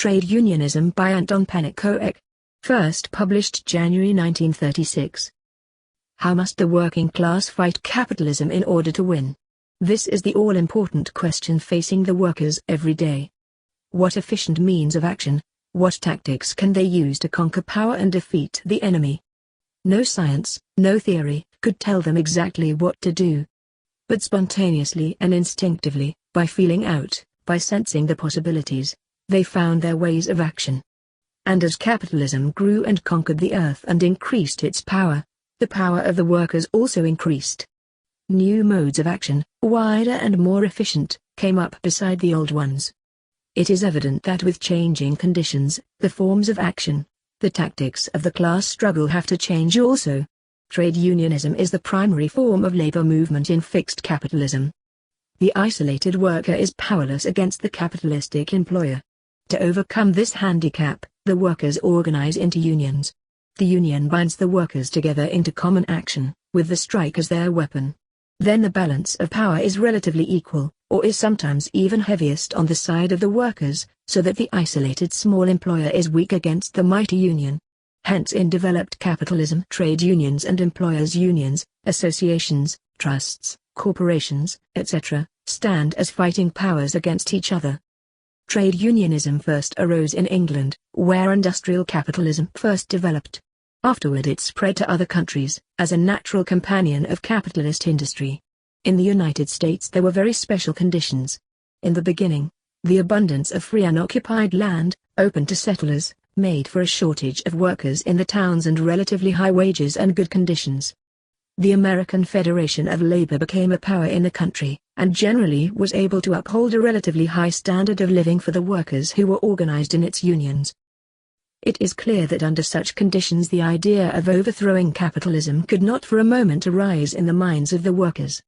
Trade Unionism by Anton Pannekoek. First published January 1936. How must the working class fight capitalism in order to win? This is the all-important question facing the workers every day. What efficient means of action, what tactics can they use to conquer power and defeat the enemy? No science, no theory, could tell them exactly what to do. But spontaneously and instinctively, by feeling out, by sensing the possibilities, they found their ways of action. And as capitalism grew and conquered the earth and increased its power, the power of the workers also increased. New modes of action, wider and more efficient, came up beside the old ones. It is evident that with changing conditions, the forms of action, the tactics of the class struggle have to change also. Trade unionism is the primary form of labor movement in fixed capitalism. The isolated worker is powerless against the capitalistic employer. To overcome this handicap, the workers organize into unions. The union binds the workers together into common action, with the strike as their weapon. Then the balance of power is relatively equal, or is sometimes even heaviest on the side of the workers, so that the isolated small employer is weak against the mighty union. Hence in developed capitalism, trade unions and employers' unions, associations, trusts, corporations, etc., stand as fighting powers against each other. Trade unionism first arose in England, where industrial capitalism first developed. Afterward it spread to other countries, as a natural companion of capitalist industry. In the United States there were very special conditions. In the beginning, the abundance of free unoccupied land, open to settlers, made for a shortage of workers in the towns and relatively high wages and good conditions. The American Federation of Labor became a power in the country, and generally was able to uphold a relatively high standard of living for the workers who were organized in its unions. It is clear that under such conditions the idea of overthrowing capitalism could not for a moment arise in the minds of the workers.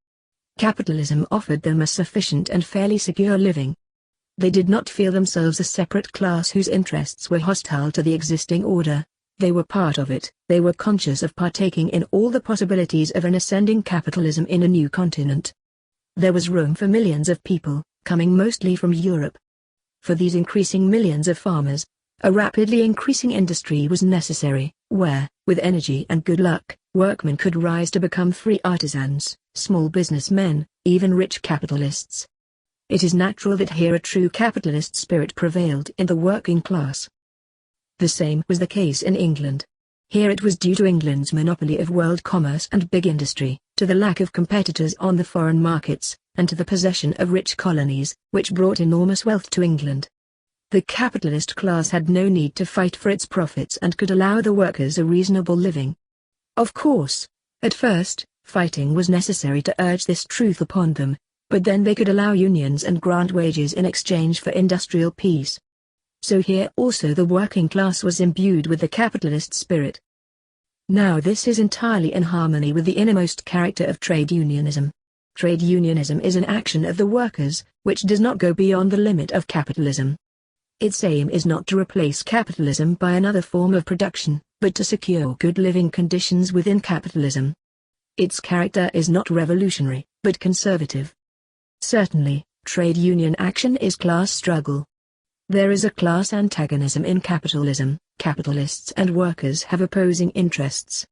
Capitalism offered them a sufficient and fairly secure living. They did not feel themselves a separate class whose interests were hostile to the existing order. They were part of it. They were conscious of partaking in all the possibilities of an ascending capitalism in a new continent. There was room for millions of people, coming mostly from Europe. For these increasing millions of farmers, a rapidly increasing industry was necessary, where, with energy and good luck, workmen could rise to become free artisans, small businessmen, even rich capitalists. It is natural that here a true capitalist spirit prevailed in the working class. The same was the case in England. Here it was due to England's monopoly of world commerce and big industry, to the lack of competitors on the foreign markets, and to the possession of rich colonies, which brought enormous wealth to England. The capitalist class had no need to fight for its profits and could allow the workers a reasonable living. Of course, at first, fighting was necessary to urge this truth upon them, but then they could allow unions and grant wages in exchange for industrial peace. So here also the working class was imbued with the capitalist spirit. Now this is entirely in harmony with the innermost character of trade unionism. Trade unionism is an action of the workers, which does not go beyond the limit of capitalism. Its aim is not to replace capitalism by another form of production, but to secure good living conditions within capitalism. Its character is not revolutionary, but conservative. Certainly, trade union action is class struggle. There is a class antagonism in capitalism. Capitalists and workers have opposing interests.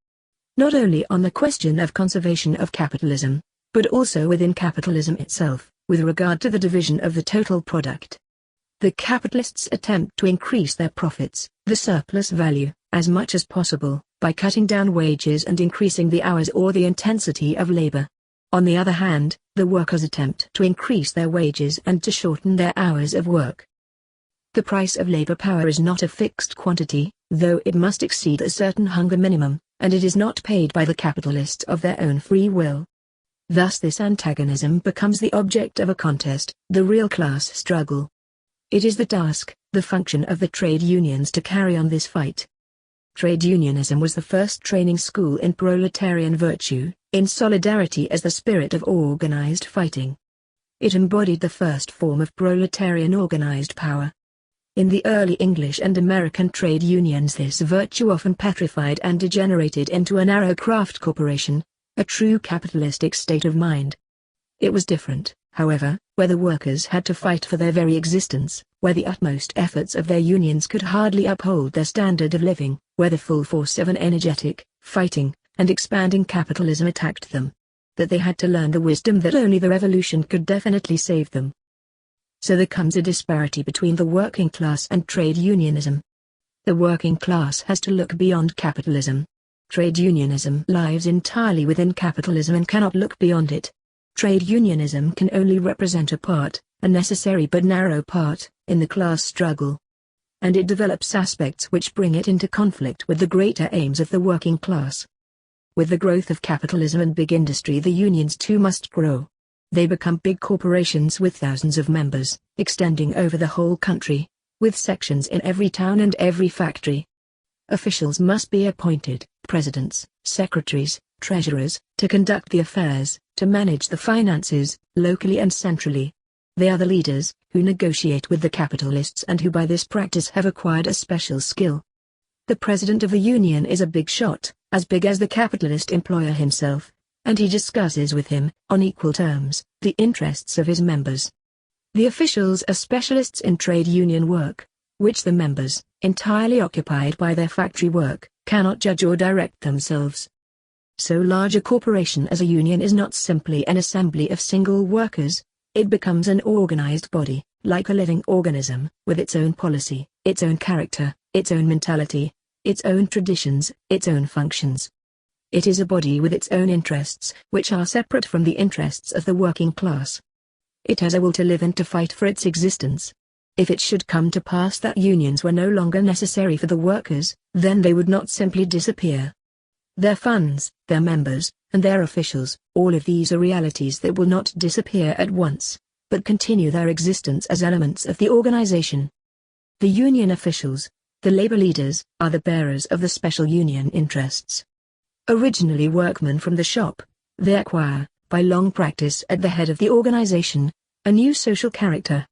Not only on the question of conservation of capitalism, but also within capitalism itself, with regard to the division of the total product. The capitalists attempt to increase their profits, the surplus value, as much as possible, by cutting down wages and increasing the hours or the intensity of labor. On the other hand, the workers attempt to increase their wages and to shorten their hours of work. The price of labor power is not a fixed quantity, though it must exceed a certain hunger minimum, and it is not paid by the capitalists of their own free will. Thus this antagonism becomes the object of a contest, the real class struggle. It is the task, the function of the trade unions to carry on this fight. Trade unionism was the first training school in proletarian virtue, in solidarity as the spirit of organized fighting. It embodied the first form of proletarian organized power. In the early English and American trade unions this virtue often petrified and degenerated into a narrow craft corporation, a true capitalistic state of mind. It was different, however, where the workers had to fight for their very existence, where the utmost efforts of their unions could hardly uphold their standard of living, where the full force of an energetic, fighting, and expanding capitalism attacked them. That they had to learn the wisdom that only the revolution could definitely save them. So there comes a disparity between the working class and trade unionism. The working class has to look beyond capitalism. Trade unionism lives entirely within capitalism and cannot look beyond it. Trade unionism can only represent a part, a necessary but narrow part, in the class struggle. And it develops aspects which bring it into conflict with the greater aims of the working class. With the growth of capitalism and big industry, the unions too must grow. They become big corporations with thousands of members, extending over the whole country, with sections in every town and every factory. Officials must be appointed, presidents, secretaries, treasurers, to conduct the affairs, to manage the finances, locally and centrally. They are the leaders, who negotiate with the capitalists and who by this practice have acquired a special skill. The president of the union is a big shot, as big as the capitalist employer himself, and he discusses with him, on equal terms, the interests of his members. The officials are specialists in trade union work, which the members, entirely occupied by their factory work, cannot judge or direct themselves. So large a corporation as a union is not simply an assembly of single workers, it becomes an organized body, like a living organism, with its own policy, its own character, its own mentality, its own traditions, its own functions. It is a body with its own interests, which are separate from the interests of the working class. It has a will to live and to fight for its existence. If it should come to pass that unions were no longer necessary for the workers, then they would not simply disappear. Their funds, their members, and their officials, all of these are realities that will not disappear at once, but continue their existence as elements of the organization. The union officials, the labor leaders, are the bearers of the special union interests. Originally workmen from the shop, they acquire, by long practice at the head of the organization, a new social character.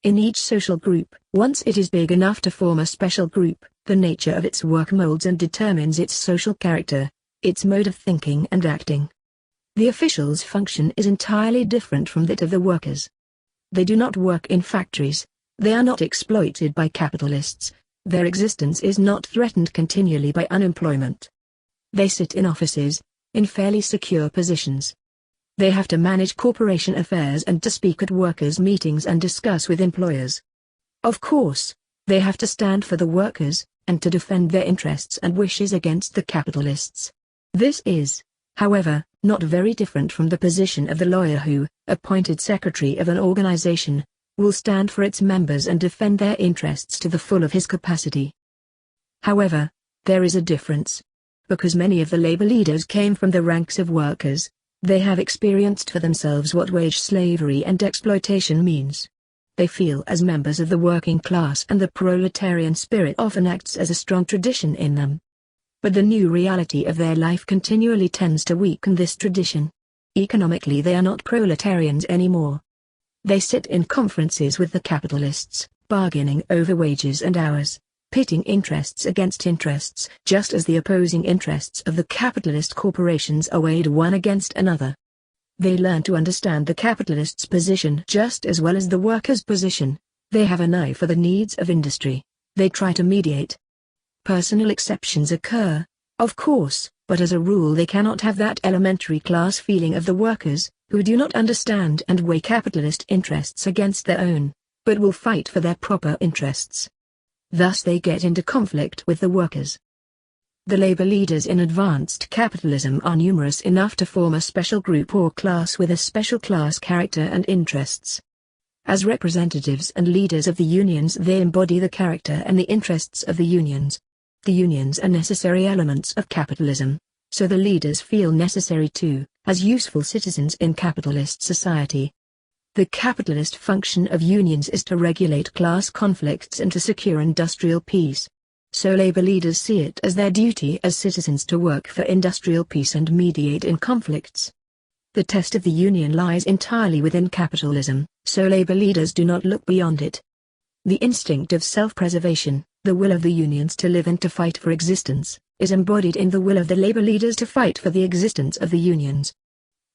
In each social group, once it is big enough to form a special group, the nature of its work molds and determines its social character, its mode of thinking and acting. The officials' function is entirely different from that of the workers. They do not work in factories, they are not exploited by capitalists, their existence is not threatened continually by unemployment. They sit in offices, in fairly secure positions. They have to manage corporation affairs and to speak at workers' meetings and discuss with employers. Of course, they have to stand for the workers, and to defend their interests and wishes against the capitalists. This is, however, not very different from the position of the lawyer who, appointed secretary of an organization, will stand for its members and defend their interests to the full of his capacity. However, there is a difference. Because many of the labor leaders came from the ranks of workers, they have experienced for themselves what wage slavery and exploitation means. They feel as members of the working class, and the proletarian spirit often acts as a strong tradition in them. But the new reality of their life continually tends to weaken this tradition. Economically they are not proletarians anymore. They sit in conferences with the capitalists, bargaining over wages and hours, pitting interests against interests, just as the opposing interests of the capitalist corporations are weighed one against another. They learn to understand the capitalist's position just as well as the worker's position. They have an eye for the needs of industry. They try to mediate. Personal exceptions occur, of course, but as a rule they cannot have that elementary class feeling of the workers, who do not understand and weigh capitalist interests against their own, but will fight for their proper interests. Thus they get into conflict with the workers. The labor leaders in advanced capitalism are numerous enough to form a special group or class with a special class character and interests. As representatives and leaders of the unions, they embody the character and the interests of the unions. The unions are necessary elements of capitalism, so the leaders feel necessary too, as useful citizens in capitalist society. The capitalist function of unions is to regulate class conflicts and to secure industrial peace. So labor leaders see it as their duty as citizens to work for industrial peace and mediate in conflicts. The test of the union lies entirely within capitalism, so labor leaders do not look beyond it. The instinct of self-preservation, the will of the unions to live and to fight for existence, is embodied in the will of the labor leaders to fight for the existence of the unions.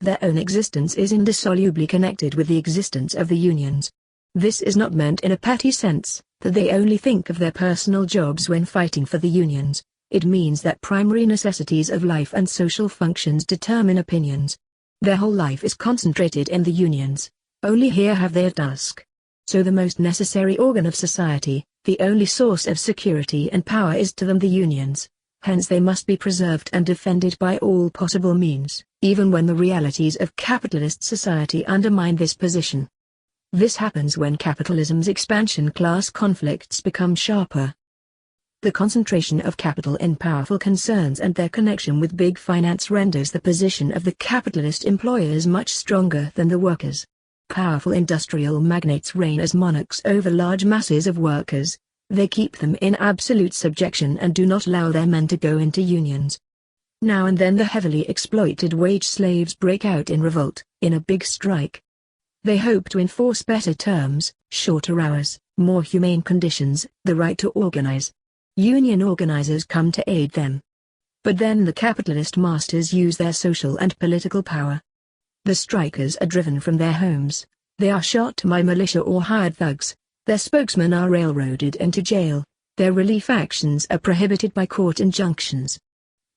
Their own existence is indissolubly connected with the existence of the unions. This is not meant in a petty sense, that they only think of their personal jobs when fighting for the unions. It means that primary necessities of life and social functions determine opinions. Their whole life is concentrated in the unions. Only here have they a task. So the most necessary organ of society, the only source of security and power is to them the unions. Hence they must be preserved and defended by all possible means, even when the realities of capitalist society undermine this position. This happens when capitalism's expansion class conflicts become sharper. The concentration of capital in powerful concerns and their connection with big finance renders the position of the capitalist employers much stronger than the workers. Powerful industrial magnates reign as monarchs over large masses of workers. They keep them in absolute subjection and do not allow their men to go into unions. Now and then the heavily exploited wage slaves break out in revolt, in a big strike. They hope to enforce better terms, shorter hours, more humane conditions, the right to organize. Union organizers come to aid them. But then the capitalist masters use their social and political power. The strikers are driven from their homes. They are shot by militia or hired thugs. Their spokesmen are railroaded into jail. Their relief actions are prohibited by court injunctions.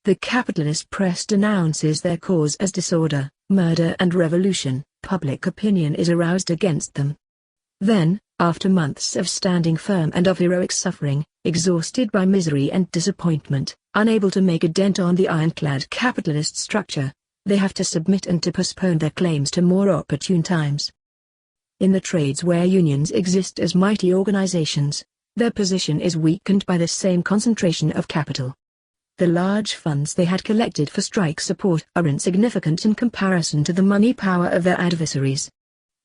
The capitalist press denounces their cause as disorder, murder and revolution. Public opinion is aroused against them. Then, after months of standing firm and of heroic suffering, exhausted by misery and disappointment, unable to make a dent on the ironclad capitalist structure, they have to submit and to postpone their claims to more opportune times. In the trades where unions exist as mighty organizations, their position is weakened by the same concentration of capital. The large funds they had collected for strike support are insignificant in comparison to the money power of their adversaries.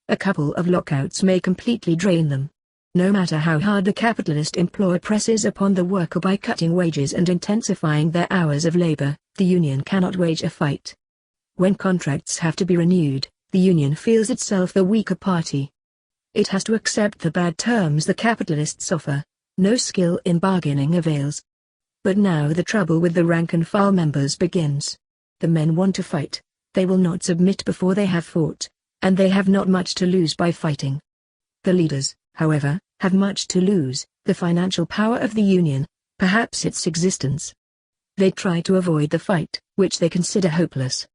A couple of lockouts may completely drain them. No matter how hard the capitalist employer presses upon the worker by cutting wages and intensifying their hours of labor, the union cannot wage a fight. When contracts have to be renewed, the union feels itself the weaker party. It has to accept the bad terms the capitalists offer. No skill in bargaining avails. But now the trouble with the rank-and-file members begins. The men want to fight. They will not submit before they have fought, and they have not much to lose by fighting. The leaders, however, have much to lose, the financial power of the union, perhaps its existence. They try to avoid the fight, which they consider hopeless.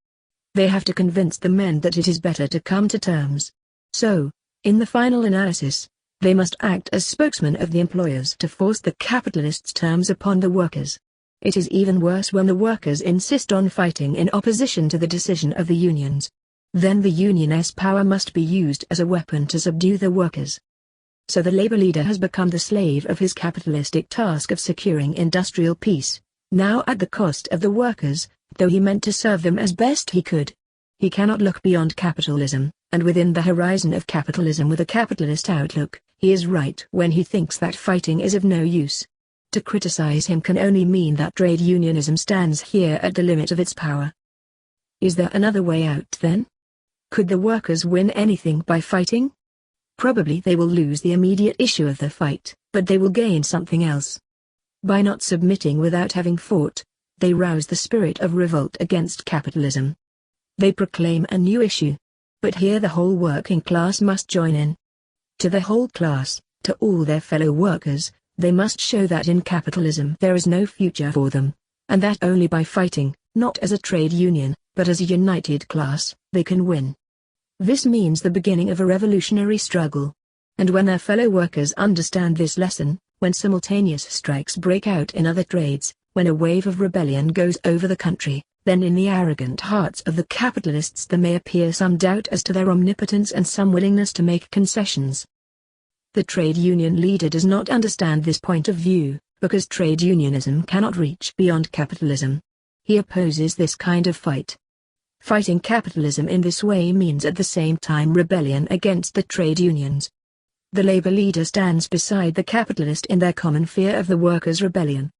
They have to convince the men that it is better to come to terms. So, in the final analysis, they must act as spokesmen of the employers to force the capitalists' terms upon the workers. It is even worse when the workers insist on fighting in opposition to the decision of the unions. Then the union's power must be used as a weapon to subdue the workers. So the labor leader has become the slave of his capitalistic task of securing industrial peace, now at the cost of the workers, though he meant to serve them as best he could. He cannot look beyond capitalism, and within the horizon of capitalism with a capitalist outlook, he is right when he thinks that fighting is of no use. To criticize him can only mean that trade unionism stands here at the limit of its power. Is there another way out then? Could the workers win anything by fighting? Probably they will lose the immediate issue of the fight, but they will gain something else. By not submitting without having fought, they rouse the spirit of revolt against capitalism. They proclaim a new issue. But here the whole working class must join in. To the whole class, to all their fellow workers, they must show that in capitalism there is no future for them, and that only by fighting, not as a trade union, but as a united class, they can win. This means the beginning of a revolutionary struggle. And when their fellow workers understand this lesson, when simultaneous strikes break out in other trades, when a wave of rebellion goes over the country, then in the arrogant hearts of the capitalists there may appear some doubt as to their omnipotence and some willingness to make concessions. The trade union leader does not understand this point of view, because trade unionism cannot reach beyond capitalism. He opposes this kind of fight. Fighting capitalism in this way means at the same time rebellion against the trade unions. The labor leader stands beside the capitalist in their common fear of the workers' rebellion.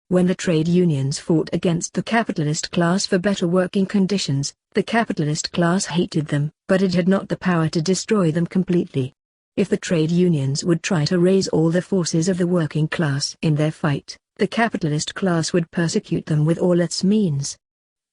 When the trade unions fought against the capitalist class for better working conditions, the capitalist class hated them, but it had not the power to destroy them completely. If the trade unions would try to raise all the forces of the working class in their fight, the capitalist class would persecute them with all its means.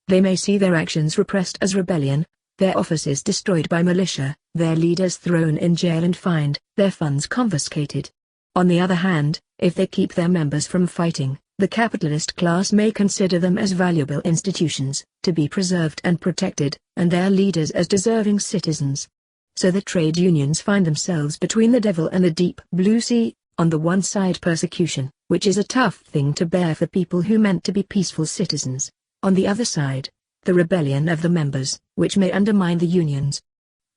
They may see their actions repressed as rebellion, their offices destroyed by militia, their leaders thrown in jail and fined, their funds confiscated. On the other hand, if they keep their members from fighting, the capitalist class may consider them as valuable institutions, to be preserved and protected, and their leaders as deserving citizens. So the trade unions find themselves between the devil and the deep blue sea, on the one side persecution, which is a tough thing to bear for people who meant to be peaceful citizens, on the other side, the rebellion of the members, which may undermine the unions.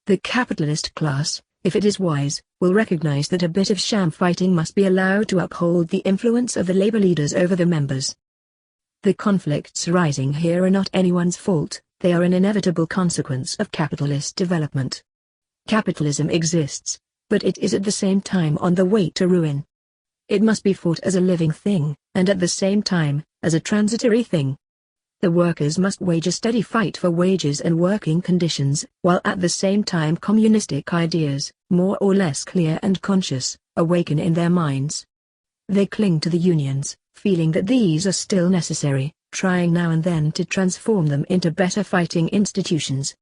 The capitalist class, if it is wise, will recognize that a bit of sham fighting must be allowed to uphold the influence of the labor leaders over the members. The conflicts rising here are not anyone's fault, they are an inevitable consequence of capitalist development. Capitalism exists, but it is at the same time on the way to ruin. It must be fought as a living thing, and at the same time, as a transitory thing. The workers must wage a steady fight for wages and working conditions, while at the same time communistic ideas, more or less clear and conscious, awaken in their minds. They cling to the unions, feeling that these are still necessary, trying now and then to transform them into better fighting institutions.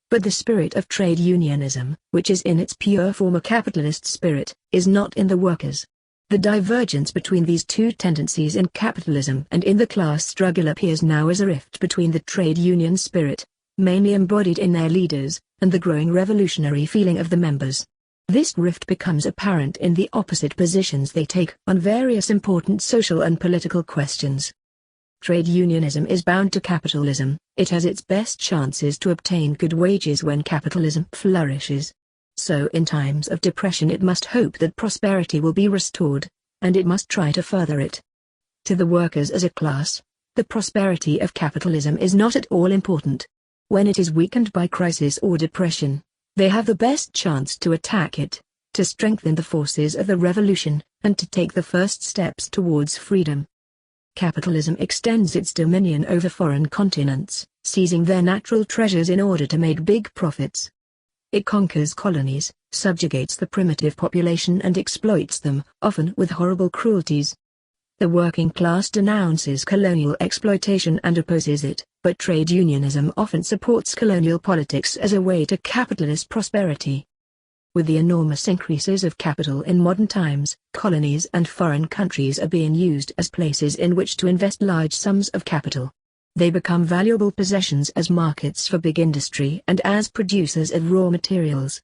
But the spirit of trade unionism, which is in its pure form a capitalist spirit, is not in the workers. The divergence between these two tendencies in capitalism and in the class struggle appears now as a rift between the trade union spirit, mainly embodied in their leaders, and the growing revolutionary feeling of the members. This rift becomes apparent in the opposite positions they take on various important social and political questions. Trade unionism is bound to capitalism, it has its best chances to obtain good wages when capitalism flourishes. So in times of depression it must hope that prosperity will be restored, and it must try to further it. To the workers as a class, the prosperity of capitalism is not at all important. When it is weakened by crisis or depression, they have the best chance to attack it, to strengthen the forces of the revolution, and to take the first steps towards freedom. Capitalism extends its dominion over foreign continents, seizing their natural treasures in order to make big profits. It conquers colonies, subjugates the primitive population and exploits them, often with horrible cruelties. The working class denounces colonial exploitation and opposes it, but trade unionism often supports colonial politics as a way to capitalist prosperity. With the enormous increases of capital in modern times, colonies and foreign countries are being used as places in which to invest large sums of capital. They become valuable possessions as markets for big industry and as producers of raw materials.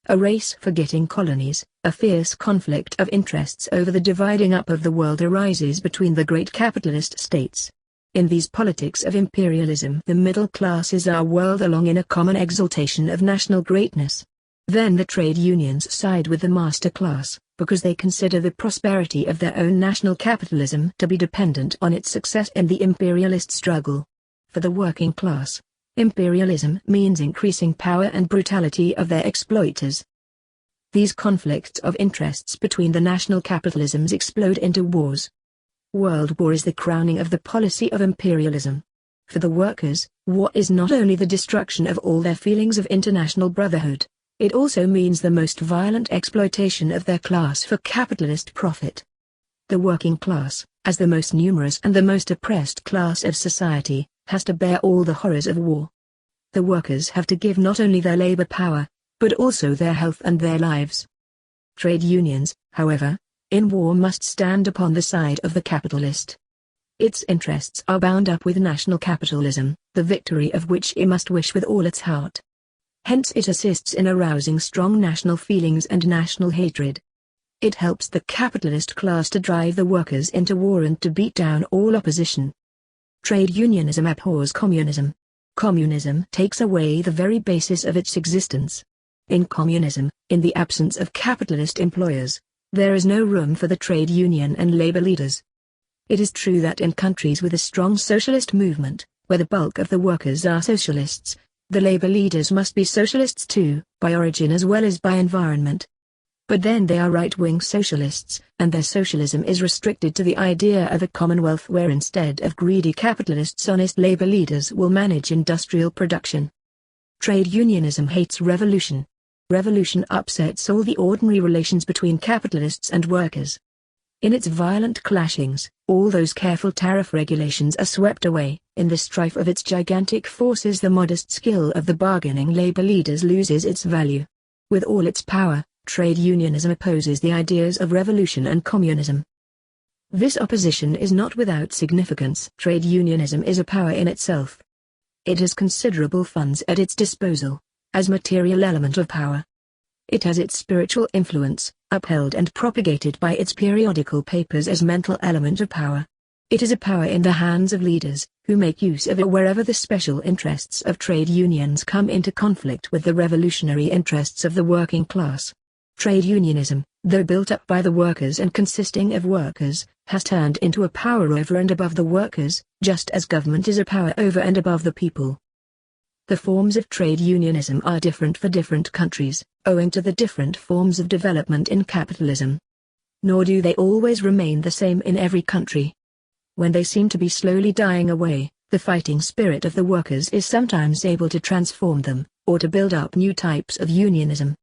A race for getting colonies, a fierce conflict of interests over the dividing up of the world arises between the great capitalist states. In these politics of imperialism, the middle classes are whirled along in a common exaltation of national greatness. Then the trade unions side with the master class, because they consider the prosperity of their own national capitalism to be dependent on its success in the imperialist struggle. For the working class, imperialism means increasing power and brutality of their exploiters. These conflicts of interests between the national capitalisms explode into wars. World war is the crowning of the policy of imperialism. For the workers, war is not only the destruction of all their feelings of international brotherhood, it also means the most violent exploitation of their class for capitalist profit. The working class, as the most numerous and the most oppressed class of society, has to bear all the horrors of war. The workers have to give not only their labor power, but also their health and their lives. Trade unions, however, in war must stand upon the side of the capitalist. Its interests are bound up with national capitalism, the victory of which it must wish with all its heart. Hence it assists in arousing strong national feelings and national hatred. It helps the capitalist class to drive the workers into war and to beat down all opposition. Trade unionism abhors communism. Communism takes away the very basis of its existence. In communism, in the absence of capitalist employers, there is no room for the trade union and labor leaders. It is true that in countries with a strong socialist movement, where the bulk of the workers are socialists, the labor leaders must be socialists too, by origin as well as by environment. But then they are right-wing socialists, and their socialism is restricted to the idea of a commonwealth where instead of greedy capitalists honest labor leaders will manage industrial production. Trade unionism hates revolution. Revolution upsets all the ordinary relations between capitalists and workers. In its violent clashings, all those careful tariff regulations are swept away. In the strife of its gigantic forces, the modest skill of the bargaining labor leaders loses its value. With all its power, trade unionism opposes the ideas of revolution and communism. This opposition is not without significance. Trade unionism is a power in itself. It has considerable funds at its disposal, as material element of power. It has its spiritual influence, upheld and propagated by its periodical papers as mental element of power. It is a power in the hands of leaders, who make use of it wherever the special interests of trade unions come into conflict with the revolutionary interests of the working class. Trade unionism, though built up by the workers and consisting of workers, has turned into a power over and above the workers, just as government is a power over and above the people. The forms of trade unionism are different for different countries, owing to the different forms of development in capitalism. Nor do they always remain the same in every country. When they seem to be slowly dying away, the fighting spirit of the workers is sometimes able to transform them, or to build up new types of unionism.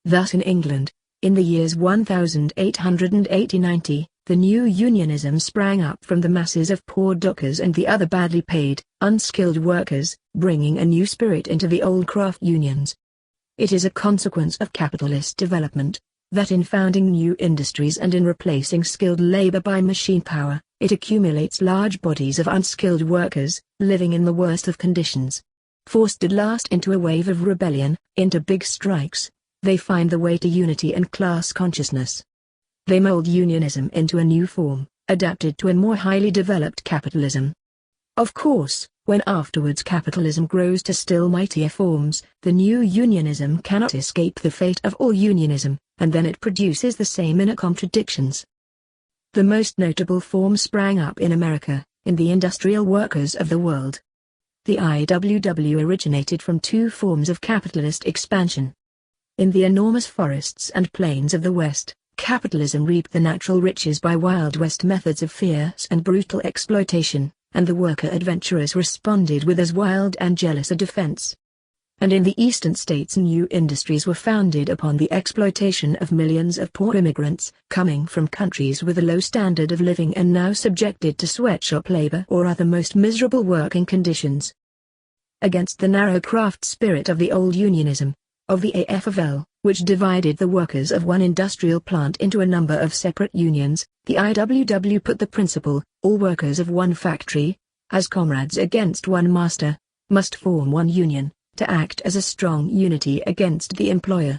Thus in England, in the years 1880–90, the new unionism sprang up from the masses of poor dockers and the other badly paid, unskilled workers, bringing a new spirit into the old craft unions. It is a consequence of capitalist development, that in founding new industries and in replacing skilled labor by machine power, it accumulates large bodies of unskilled workers, living in the worst of conditions. Forced at last into a wave of rebellion, into big strikes, they find the way to unity and class consciousness. They mold unionism into a new form, adapted to a more highly developed capitalism. Of course, when afterwards capitalism grows to still mightier forms, the new unionism cannot escape the fate of all unionism, and then it produces the same inner contradictions. The most notable form sprang up in America, in the industrial workers of the world. The IWW originated from two forms of capitalist expansion. In the enormous forests and plains of the West, capitalism reaped the natural riches by Wild West methods of fierce and brutal exploitation, and the worker adventurers responded with as wild and jealous a defense. And in the eastern states new industries were founded upon the exploitation of millions of poor immigrants, coming from countries with a low standard of living and now subjected to sweatshop labor or other most miserable working conditions. Against the narrow craft spirit of the old unionism, of the AFL, which divided the workers of one industrial plant into a number of separate unions, the IWW put the principle, all workers of one factory, as comrades against one master, must form one union, to act as a strong unity against the employer.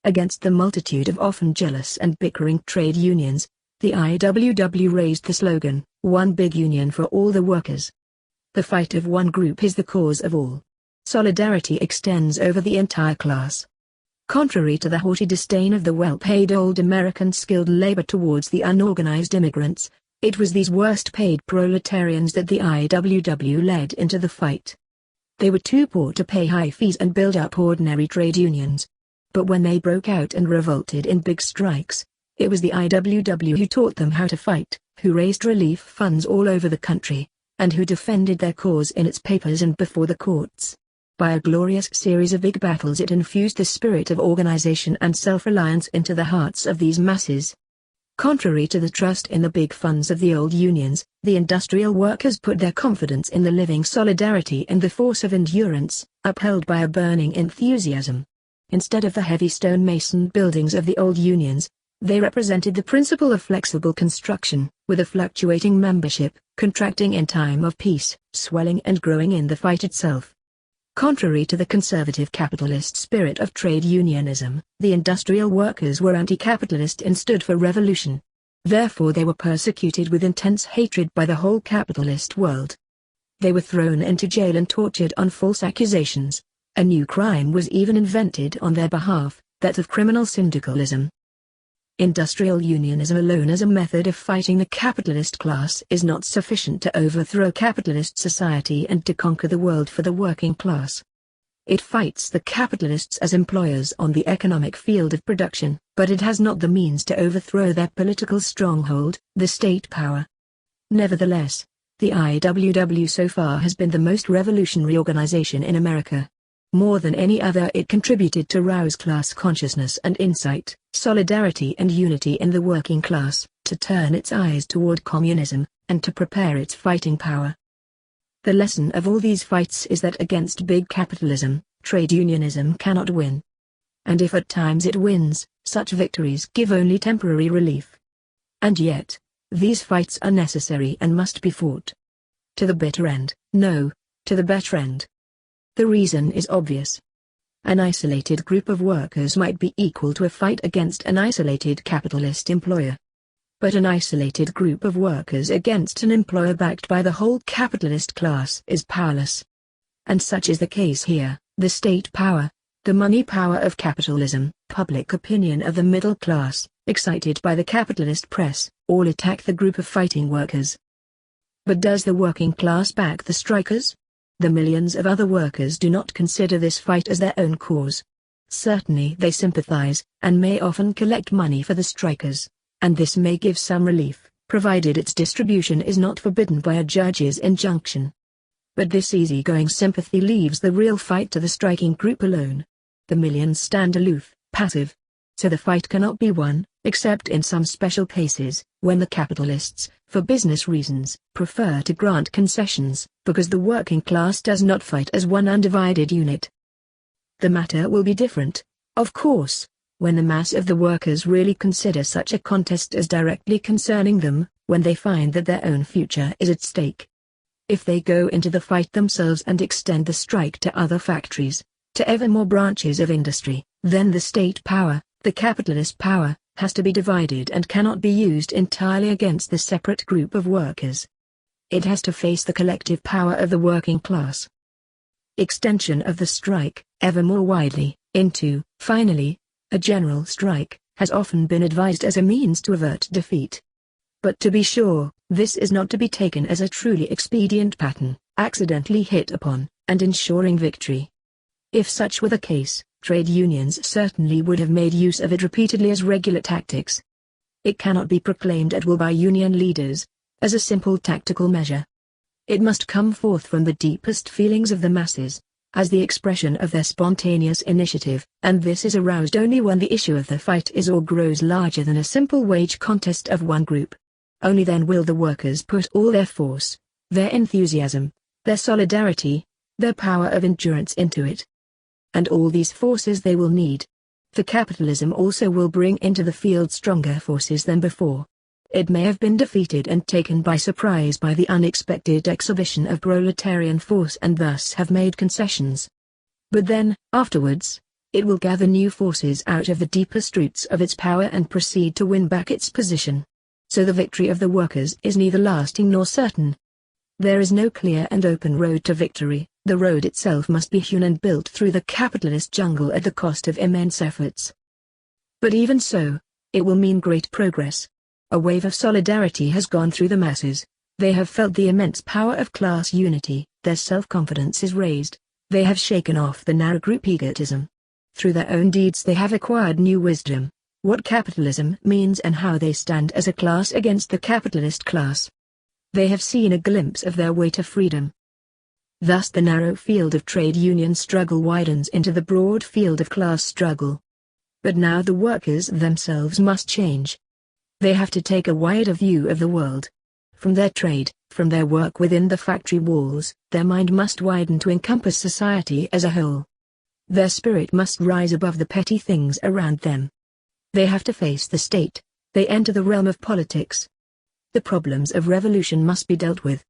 Against the multitude of often jealous and bickering trade unions, the IWW raised the slogan, one big union for all the workers. The fight of one group is the cause of all. Solidarity extends over the entire class. Contrary to the haughty disdain of the well-paid old American skilled labor towards the unorganized immigrants, it was these worst-paid proletarians that the IWW led into the fight. They were too poor to pay high fees and build up ordinary trade unions. But when they broke out and revolted in big strikes, it was the IWW who taught them how to fight, who raised relief funds all over the country, and who defended their cause in its papers and before the courts. By a glorious series of big battles it infused the spirit of organization and self-reliance into the hearts of these masses. Contrary to the trust in the big funds of the old unions, the industrial workers put their confidence in the living solidarity and the force of endurance, upheld by a burning enthusiasm. Instead of the heavy stone-mason buildings of the old unions, they represented the principle of flexible construction, with a fluctuating membership, contracting in time of peace, swelling and growing in the fight itself. Contrary to the conservative capitalist spirit of trade unionism, the industrial workers were anti-capitalist and stood for revolution. Therefore they were persecuted with intense hatred by the whole capitalist world. They were thrown into jail and tortured on false accusations. A new crime was even invented on their behalf, that of criminal syndicalism. Industrial unionism alone as a method of fighting the capitalist class is not sufficient to overthrow capitalist society and to conquer the world for the working class. It fights the capitalists as employers on the economic field of production, but it has not the means to overthrow their political stronghold, the state power. Nevertheless, the IWW so far has been the most revolutionary organization in America. More than any other it contributed to rouse class consciousness and insight, solidarity and unity in the working class, to turn its eyes toward communism, and to prepare its fighting power. The lesson of all these fights is that against big capitalism, trade unionism cannot win. and if at times it wins, such victories give only temporary relief. And yet, these fights are necessary and must be fought. To the bitter end, no, to the better end. The reason is obvious. An isolated group of workers might be equal to a fight against an isolated capitalist employer. But an isolated group of workers against an employer backed by the whole capitalist class is powerless. And such is the case here. The state power, the money power of capitalism, public opinion of the middle class, excited by the capitalist press, all attack the group of fighting workers. But does the working class back the strikers? The millions of other workers do not consider this fight as their own cause. Certainly they sympathize, and may often collect money for the strikers, and this may give some relief, provided its distribution is not forbidden by a judge's injunction. But this easygoing sympathy leaves the real fight to the striking group alone. The millions stand aloof, passive. So the fight cannot be won, except in some special cases, when the capitalists, for business reasons, prefer to grant concessions, because the working class does not fight as one undivided unit. The matter will be different, of course, when the mass of the workers really consider such a contest as directly concerning them, when they find that their own future is at stake. If they go into the fight themselves and extend the strike to other factories, to ever more branches of industry, then the state power, the capitalist power, has to be divided and cannot be used entirely against the separate group of workers. It has to face the collective power of the working class. Extension of the strike, ever more widely, into, finally, a general strike, has often been advised as a means to avert defeat. But to be sure, this is not to be taken as a truly expedient pattern, accidentally hit upon, and ensuring victory. If such were the case, trade unions certainly would have made use of it repeatedly as regular tactics. It cannot be proclaimed at will by union leaders, as a simple tactical measure. It must come forth from the deepest feelings of the masses, as the expression of their spontaneous initiative, and this is aroused only when the issue of the fight is or grows larger than a simple wage contest of one group. Only then will the workers put all their force, their enthusiasm, their solidarity, their power of endurance into it. And all these forces they will need. For capitalism also will bring into the field stronger forces than before. It may have been defeated and taken by surprise by the unexpected exhibition of proletarian force and thus have made concessions. But then, afterwards, it will gather new forces out of the deepest roots of its power and proceed to win back its position. So the victory of the workers is neither lasting nor certain. There is no clear and open road to victory. The road itself must be hewn and built through the capitalist jungle at the cost of immense efforts. But even so, it will mean great progress. A wave of solidarity has gone through the masses. They have felt the immense power of class unity, their self-confidence is raised, they have shaken off the narrow group egotism. Through their own deeds they have acquired new wisdom, what capitalism means and how they stand as a class against the capitalist class. They have seen a glimpse of their way to freedom. Thus the narrow field of trade union struggle widens into the broad field of class struggle. But now the workers themselves must change. They have to take a wider view of the world. From their trade, from their work within the factory walls, their mind must widen to encompass society as a whole. Their spirit must rise above the petty things around them. They have to face the state. They enter the realm of politics. The problems of revolution must be dealt with.